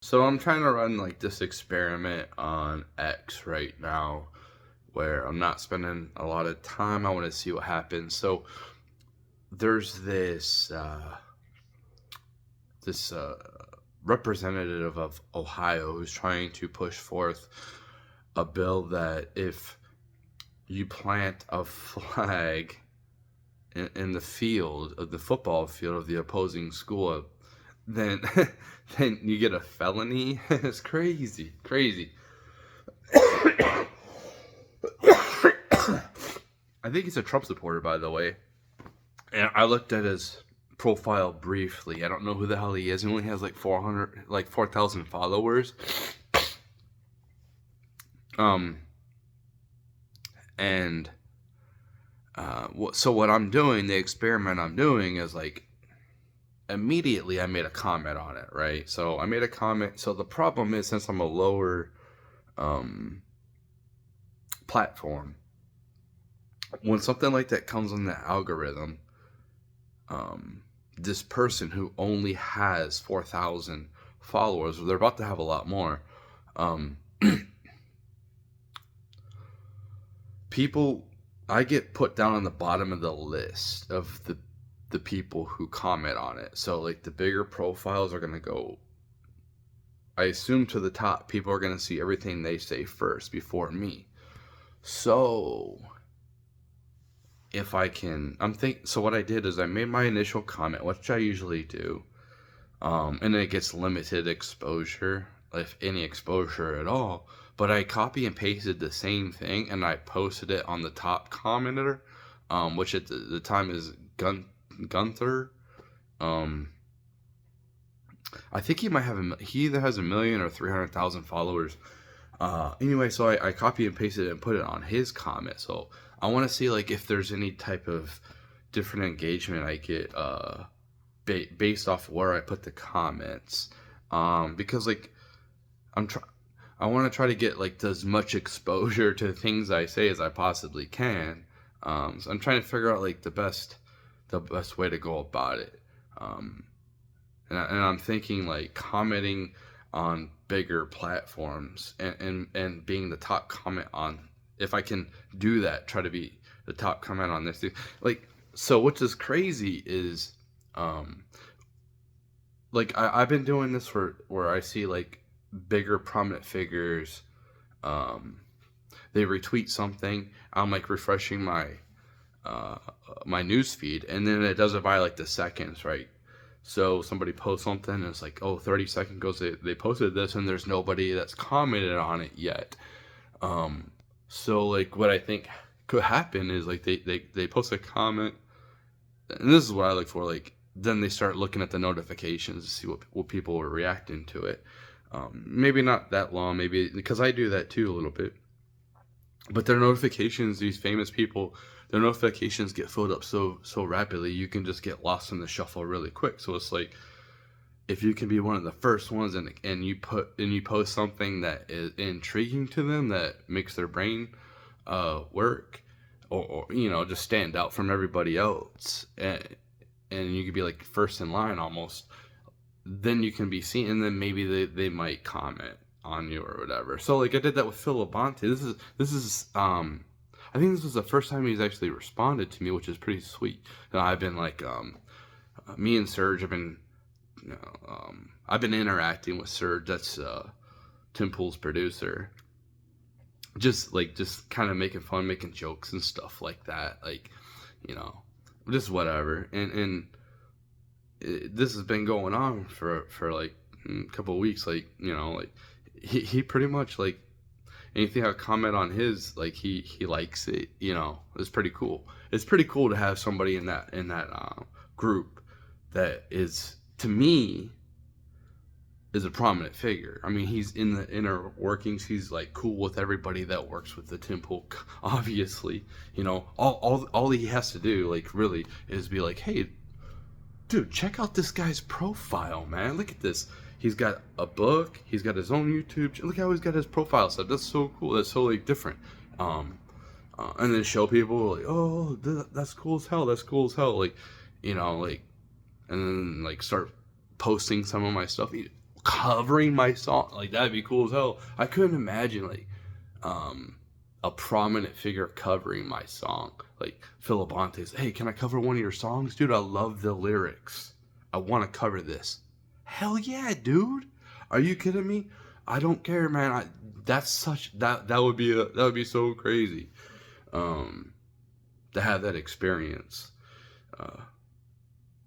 So I'm trying to run like this experiment on X right now where I'm not spending a lot of time. I want to see what happens. So there's this representative of Ohio who's trying to push forth a bill that if you plant a flag in the field of the football field of the opposing school, then then you get a felony. It's crazy, crazy. I think he's a Trump supporter, by the way. And I looked at his profile briefly. I don't know who the hell he is. He only has like 4,000 followers. Um, and so what I'm doing, the experiment I'm doing is like immediately I made a comment on it, right? So I made a comment. So the problem is, since I'm a lower platform, when something like that comes on the algorithm, this person who only has 4,000 followers, they're about to have a lot more. People, I get put down on the bottom of the list of the people who comment on it. So like the bigger profiles are gonna go, I assume, to the top. People are gonna see everything they say first before me. So if I can, so what I did is I made my initial comment, which I usually do, and it gets limited exposure, if any exposure at all. But I copy and pasted the same thing, and I posted it on the top commenter, which at the time is Gunther. I think he might have he either has 1 million or 300,000 followers. Anyway, so I copy and pasted it and put it on his comment. So I want to see like if there's any type of different engagement I get based off where I put the comments. Because like I want to try to get like as much exposure to things I say as I possibly can. So I'm trying to figure out like the best way to go about it. And I'm thinking like commenting on bigger platforms and being the top comment on, if I can do that, try to be the top comment on this. Like, so what's is crazy is, like I've been doing this for where I see like bigger prominent figures, they retweet something. I'm like refreshing my news feed, and then it does it by like the seconds, right? So somebody posts something and it's like, oh, 30 seconds goes, they posted this and there's nobody that's commented on it yet. So like what I think could happen is like they post a comment, and this is what I look for, like then they start looking at the notifications to see what people are reacting to it. Maybe not that long, maybe, because I do that too a little bit. But their notifications, these famous people, their notifications get filled up so rapidly, you can just get lost in the shuffle really quick. So it's like, if you can be one of the first ones and you post something that is intriguing to them, that makes their brain work, or just stand out from everybody else, and you could be like first in line almost, then you can be seen, and then maybe they might comment on you or whatever. So like I did that with Phil Labonte. This is I think this was the first time he's actually responded to me, which is pretty sweet. I've been like me and Serge have been I've been interacting with Serge, that's Tim Pool's producer, just kind of making fun, making jokes and stuff like that, like just whatever. And this has been going on for like a couple of weeks, like like he pretty much, like, anything I comment on his, like he likes it. It's pretty cool. It's pretty cool to have somebody in that group that is, to me, is a prominent figure. I mean, he's in the inner workings. He's like cool with everybody that works with the temple. Obviously, all he has to do, like, really, is be like, hey, dude, check out this guy's profile, man. Look at this. He's got a book. He's got his own YouTube. Look how he's got his profile set. That's so cool. That's so like different. And then show people like, oh, that's cool as hell. That's cool as hell. Like, like, and then like start posting some of my stuff. covering my song, like that'd be cool as hell. I couldn't imagine like a prominent figure covering my song, like Phil Abonte's. Hey, can I cover one of your songs, dude? I love the lyrics. I want to cover this. Hell yeah, dude. Are you kidding me? I don't care, man. That would be so crazy. To have that experience.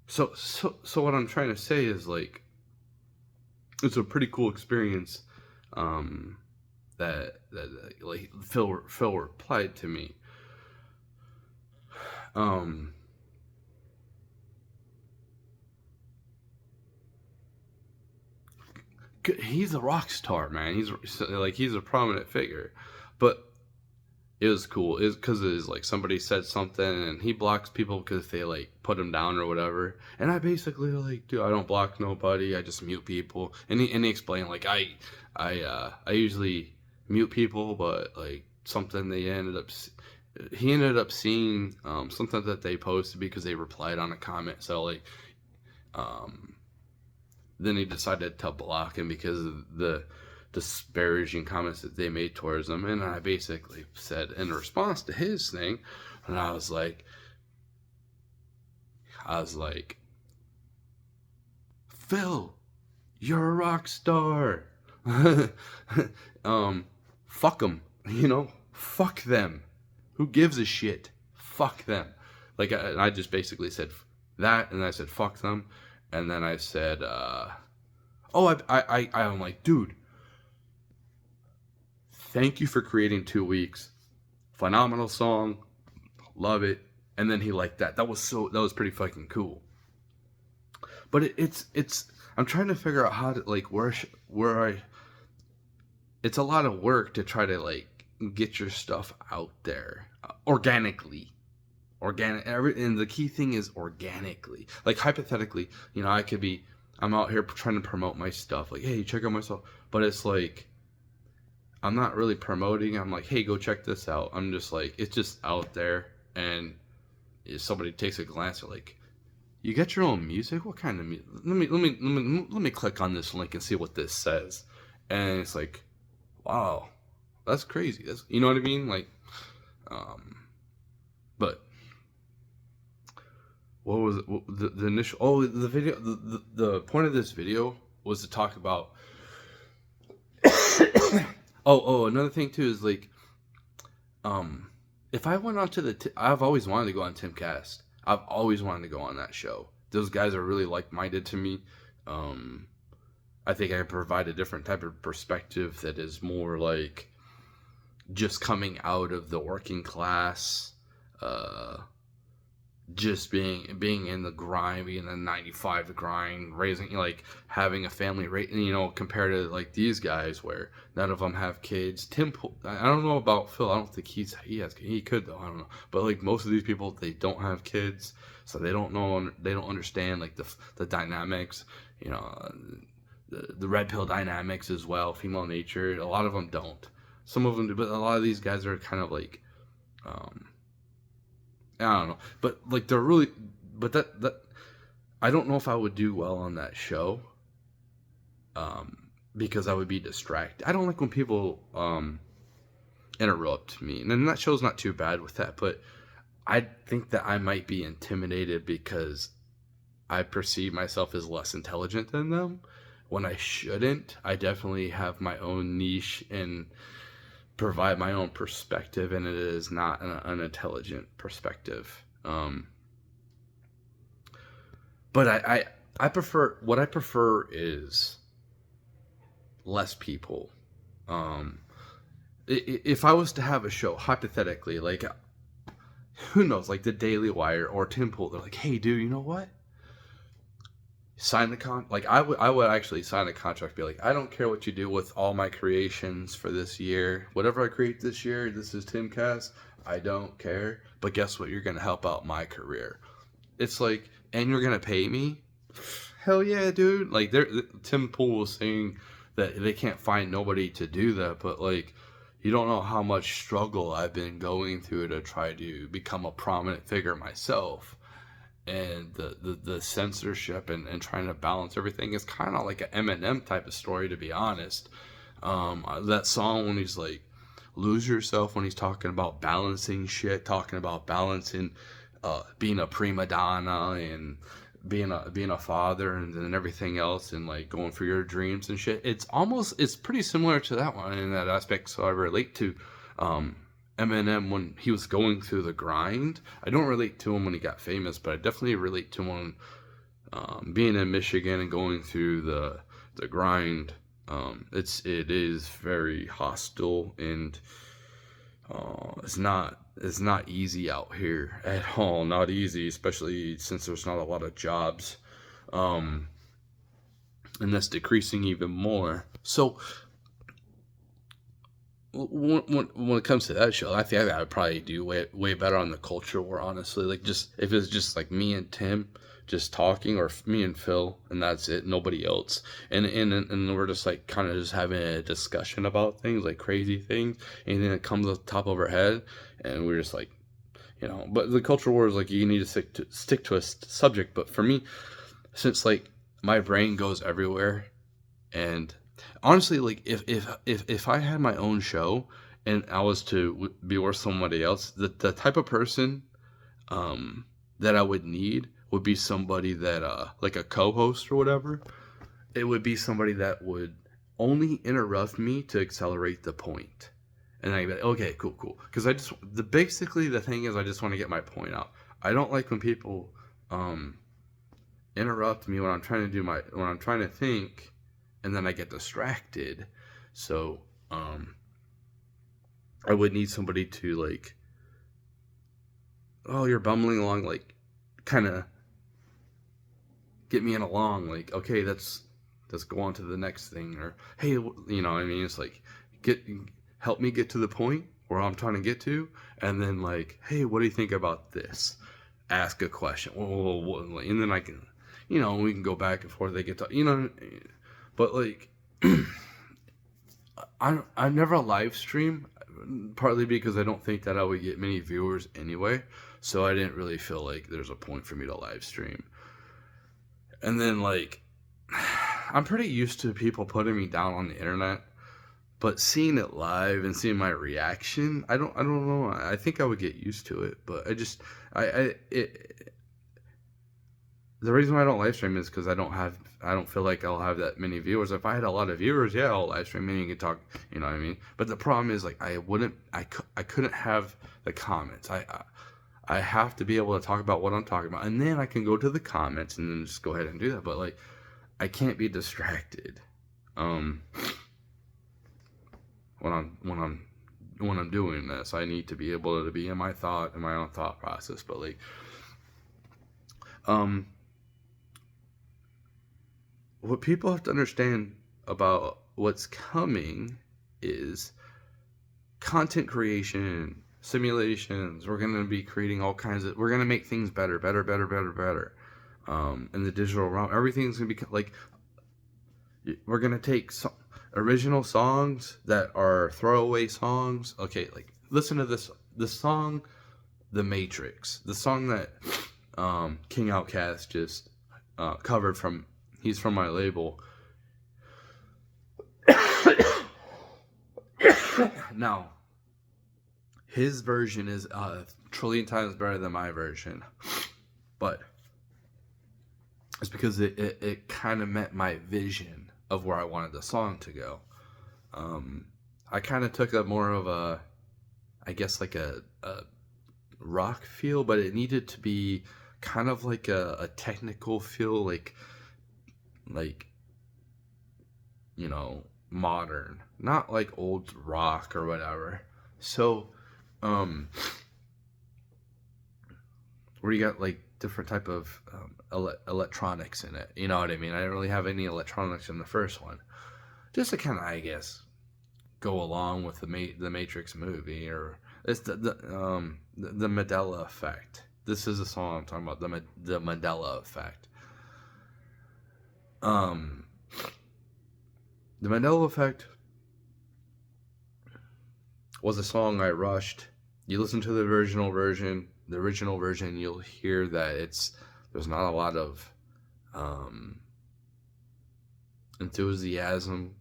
So what I'm trying to say is like it's a pretty cool experience. That like Phil replied to me. He's a rock star, man. He's a prominent figure, but it was cool. It's because it's like somebody said something and he blocks people because they like put him down or whatever. And I basically like, dude, I don't block nobody. I just mute people. And he explained like I usually mute people, but like something he ended up seeing something that they posted because they replied on a comment. So like then he decided to block him because of the disparaging comments that they made towards him. And I basically said in response to his thing, and I was like, Phil, you're a rock star. Fuck them, fuck them. Who gives a shit? Fuck them. Like I just basically said that, and I said fuck them, and then I said, I'm like, dude, thank you for creating 2 weeks. Phenomenal song. Love it. And then he liked that. That was pretty fucking cool. But it's I'm trying to figure out how to like it's a lot of work to try to like get your stuff out there organically. And the key thing is organically. Like hypothetically, I'm out here trying to promote my stuff. Like, hey, check out my stuff. But it's like I'm not really promoting. I'm like, hey, go check this out. I'm just like, it's just out there. And if somebody takes a glance, they're like, you got your own music? What kind of music? Let me click on this link and see what this says. And it's like, wow, that's crazy. You know what I mean? Like, but what was it? The initial? Oh, the video. The point of this video was to talk about. Another thing too is like, if I went on to I've always wanted to go on Timcast. I've always wanted to go on that show. Those guys are really like-minded to me. I think I can provide a different type of perspective that is more like just coming out of the working class, just being in the grind, being in the 9-to-5 grind, raising, like having a family, compared to like these guys where none of them have kids. I don't know about Phil. I don't think he could though. I don't know. But like most of these people, they don't have kids, so they don't understand like the dynamics, the red pill dynamics as well, female nature. A lot of them don't. Some of them do, but a lot of these guys are kind of like, I don't know, but like they're really, but that I don't know if I would do well on that show, because I would be distracted. I don't like when people interrupt me, and then that show's not too bad with that, but I think that I might be intimidated because I perceive myself as less intelligent than them when I shouldn't. I definitely have my own niche and provide my own perspective, and it is not an unintelligent perspective. But I prefer is less people. If I was to have a show, hypothetically, like, who knows, like the Daily Wire or Tim Pool, they're like, hey dude, you know what? Sign the like I would actually sign a contract, be like, I don't care what you do with all my creations for this year. Whatever I create this year, this is Timcast. I don't care. But guess what? You're gonna help out my career. It's like, and you're gonna pay me? Hell yeah, dude. Like Tim Pool was saying that they can't find nobody to do that, but like, you don't know how much struggle I've been going through to try to become a prominent figure myself. and the censorship and trying to balance everything is kind of like an Eminem type of story, to be honest. That song when he's like, lose yourself, when he's talking about balancing shit, talking about balancing being a prima donna and being a father and then everything else and like going for your dreams and shit. It's pretty similar to that one in that aspect. So I relate to um, Eminem when he was going through the grind. I don't relate to him when he got famous, but I definitely relate to him being in Michigan and going through the grind. It is very hostile and it's not easy out here at all. Not easy, especially since there's not a lot of jobs, um, and that's decreasing even more. So when it comes to that show, I think I would probably do way better on the culture war. Honestly, like just if it's just like me and Tim just talking, or me and Phil, and that's it, nobody else, and we're just like kind of just having a discussion about things, like crazy things, and then it comes up the top of our head, and we're just like, But the culture war is like you need to stick to a subject. But for me, since like my brain goes everywhere, and honestly, like if I had my own show and I was to be with somebody else, the type of person that I would need would be somebody that like a co-host or whatever. It would be somebody that would only interrupt me to accelerate the point. And I'd be like, okay, cool. Because basically the thing is, I just want to get my point out. I don't like when people interrupt me when I'm trying to think, and then I get distracted. So I would need somebody to like, oh, you're bumbling along, like kind of get me in along, like, okay, let's go on to the next thing, or hey, I mean, it's like help me get to the point where I'm trying to get to, and then like, hey, what do you think about this? Ask a question, and then I can, we can go back and forth. They get to, but like, I never live stream, partly because I don't think that I would get many viewers anyway, so I didn't really feel like there's a point for me to live stream. And then like, I'm pretty used to people putting me down on the internet, but seeing it live and seeing my reaction, I don't know. I think I would get used to it, but the reason why I don't live stream is because I don't feel like I'll have that many viewers. If I had a lot of viewers, yeah, I'll live stream and you can talk, you know what I mean? But the problem is like I couldn't have the comments. I have to be able to talk about what I'm talking about, and then I can go to the comments and then just go ahead and do that. But like, I can't be distracted when I'm doing this. I need to be able to be in my own thought process. But like, what people have to understand about what's coming is content creation, simulations. We're going to be creating all kinds of, we're going to make things better. In the digital realm, everything's going to be like, we're going to take original songs that are throwaway songs. Okay, like listen to this song, The Matrix, the song that King Outcast just covered from, he's from my label. Now, his version is a trillion times better than my version, but it's because it kind of met my vision of where I wanted the song to go. I kind of took a more of a, I guess like a rock feel, but it needed to be kind of like a technical feel, like modern, not like old rock or whatever. So where you got like different type of electronics in it, you know what I mean? I didn't really have any electronics in the first one, just to kind of, I guess, go along with the Matrix movie, or it's the Mandela effect. This is a song I'm talking about, the Mandela effect. The Mandela effect was a song I rushed. You listen to the original version, you'll hear that it's There's not a lot of um, enthusiasm.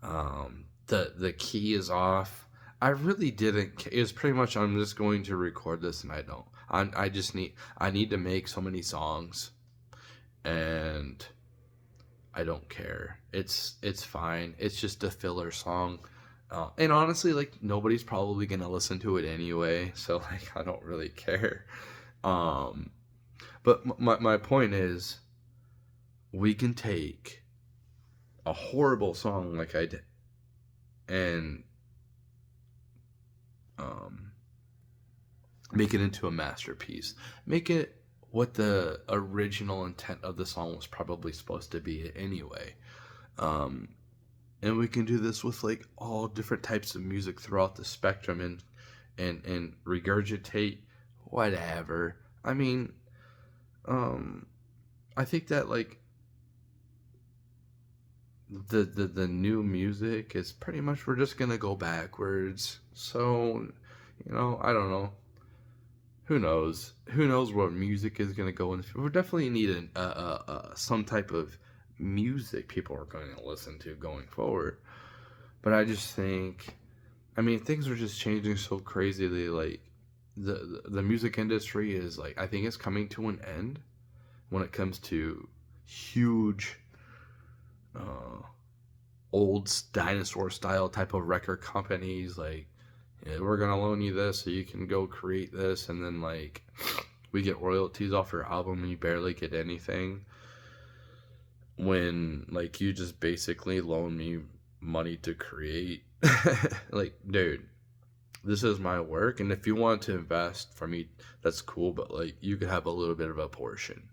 The key is off. I really didn't. It was pretty much I'm just going to record this and I don't. I need to make so many songs and I don't care. It's fine. It's just a filler song. And honestly, like nobody's probably gonna listen to it anyway, so like I don't really care. Um, but my point is, we can take a horrible song like I did and um, make it into a masterpiece. Make it what the original intent of the song was probably supposed to be anyway. Um, and we can do this with like all different types of music throughout the spectrum and regurgitate whatever. I mean, um, I think that like the new music is pretty much we're just gonna go backwards. So, I don't know. Who knows? Who knows where music is gonna go in? We definitely need some type of music people are going to listen to going forward. But I just think, I mean, things are just changing so crazily. Like the music industry is like, I think it's coming to an end when it comes to huge old dinosaur style type of record companies. Like, yeah, we're gonna loan you this so you can go create this, and then like we get royalties off your album and you barely get anything, when like you just basically loan me money to create. Like, dude, this is my work, and if you want to invest for me, that's cool, but like you could have a little bit of a portion.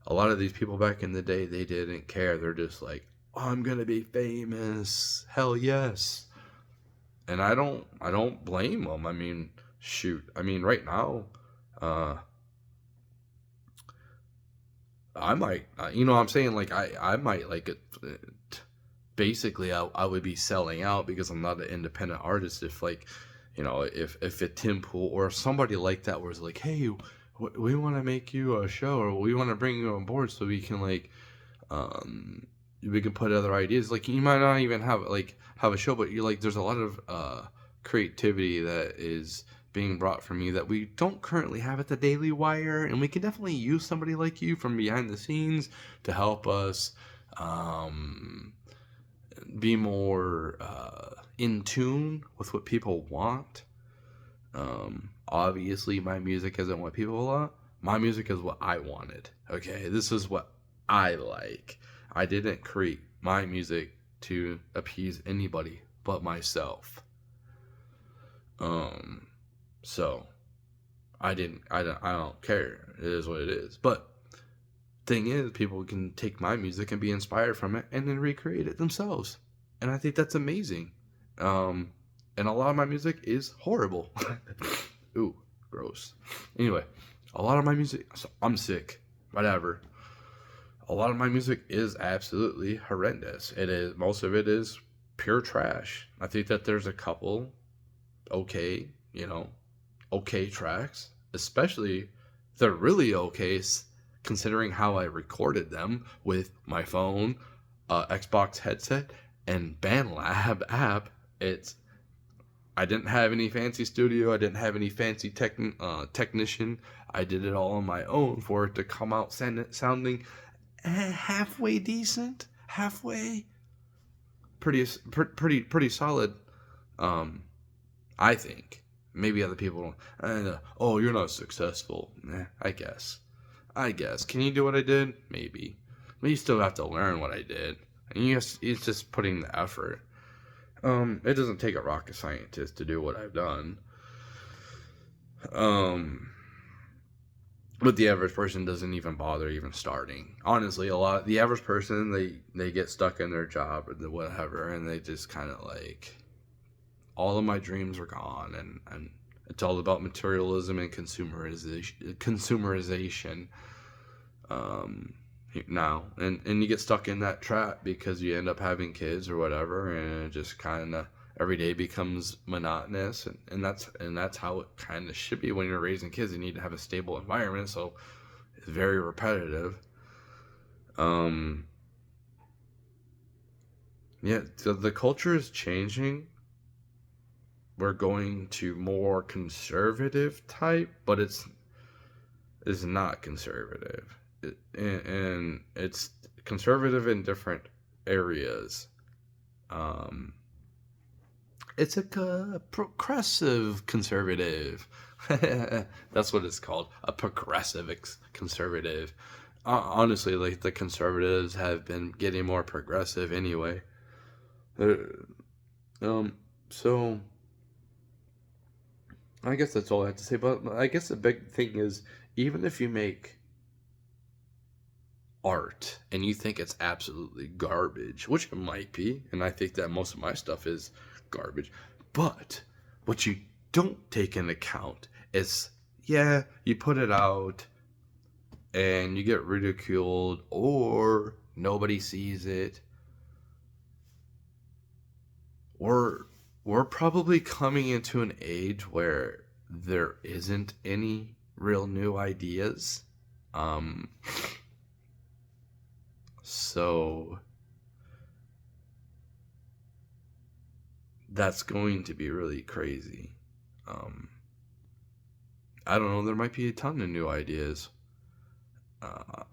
A lot of these people back in the day, they didn't care. They're just like, oh, I'm gonna be famous, hell yes. And I don't blame them. I mean, shoot, I mean right now, uh I might, what I'm saying, like I might like it. Basically, I would be selling out because I'm not an independent artist. If like, if a Tim Pool or somebody like that was like, hey, we want to make you a show, or we want to bring you on board so we can like, we can put other ideas. Like, you might not even have a show, but you're like, there's a lot of creativity that is being brought from you that we don't currently have at the Daily Wire, and we can definitely use somebody like you from behind the scenes to help us be more in tune with what people want. Obviously, my music isn't what people want. My music is what I wanted. Okay, this is what I like. I didn't create my music to appease anybody but myself. So I don't care. It is what it is. But thing is, people can take my music and be inspired from it and then recreate it themselves. And I think that's amazing. And a lot of my music is horrible. Ooh, gross. Anyway, a lot of my music, I'm sick, whatever. A lot of my music is absolutely horrendous. It is, most of it is pure trash. I think that there's a couple okay, okay tracks, especially they're really okay considering how I recorded them with my phone, Xbox headset, and BandLab app. I didn't have any fancy studio. I didn't have any fancy technician. I did it all on my own for it to come out sounding halfway decent, halfway pretty solid. I think. Maybe other people don't. Oh, you're not successful. I guess. Can you do what I did? Maybe. But you still have to learn what I did. And it's just putting the effort. It doesn't take a rocket scientist to do what I've done. But the average person doesn't even bother even starting. Honestly, the average person, they get stuck in their job or whatever, and they just kind of like, all of my dreams are gone, and it's all about materialism and consumerization. Now, and you get stuck in that trap because you end up having kids or whatever, and it just kind of every day becomes monotonous, and that's how it kind of should be when you're raising kids. You need to have a stable environment, so It's very repetitive. Um, yeah, the culture is changing. We're going to more conservative type, but it's not conservative. And it's conservative in different areas. Um, it's a progressive conservative. That's what it's called. A progressive conservative. Honestly, like the conservatives have been getting more progressive anyway. Uh, Um, so I guess that's all I have to say. But I guess the big thing is, even if you make art and you think it's absolutely garbage, which it might be, and I think that most of my stuff is garbage, but what you don't take into account is, yeah, you put it out and you get ridiculed or nobody sees it. We're probably coming into an age where there isn't any real new ideas. Um, so that's going to be really crazy. Um, I don't know. There might be a ton of new ideas.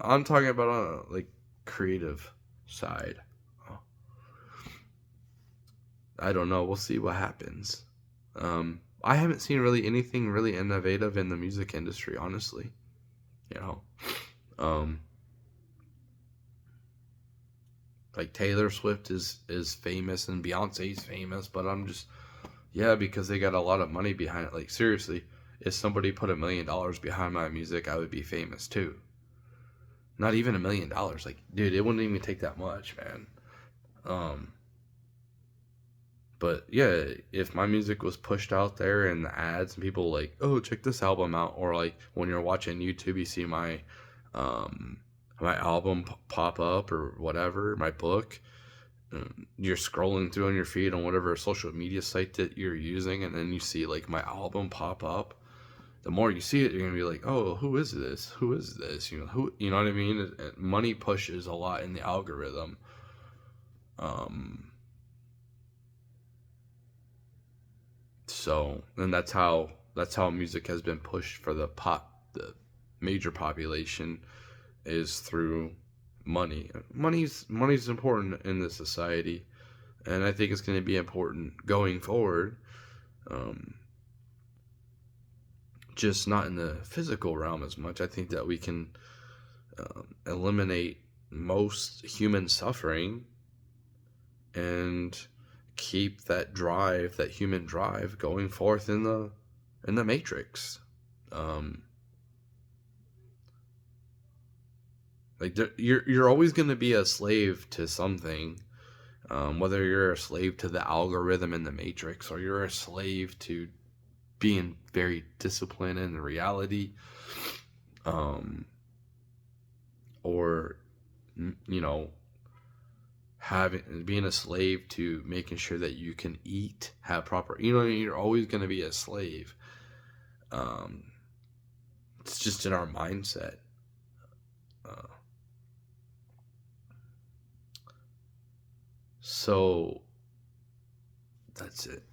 I'm talking about on a like creative side. I don't know. We'll see what happens. I haven't seen really anything really innovative in the music industry, honestly. You know, um, like Taylor Swift is famous and Beyonce's famous, but I'm just, yeah, because they got a lot of money behind it. Like seriously, if somebody put $1 million behind my music, I would be famous too. Not even $1 million. Like, dude, it wouldn't even take that much, man. Um, but yeah, if my music was pushed out there in the ads and people like, oh, check this album out, or like when you're watching YouTube, you see um, my album pop up or whatever, my book. You're scrolling through on your feed on whatever social media site that you're using, and then you see like my album pop up. The more you see it, you're gonna be like, oh, who is this? Who is this? You know who? You know what I mean? Money pushes a lot in the algorithm. Um, So, and that's how music has been pushed for the major population is through money. Money's important in this society, and I think it's going to be important going forward. Um, just not in the physical realm as much. I think that we can eliminate most human suffering and keep that human drive, going forth in the matrix. Um, like you're always going to be a slave to something, whether you're a slave to the algorithm in the matrix or you're a slave to being very disciplined in reality, um, or you know having being a slave to making sure that you can eat, have proper, you're always going to be a slave. um it's just in our mindset. uh, so that's it.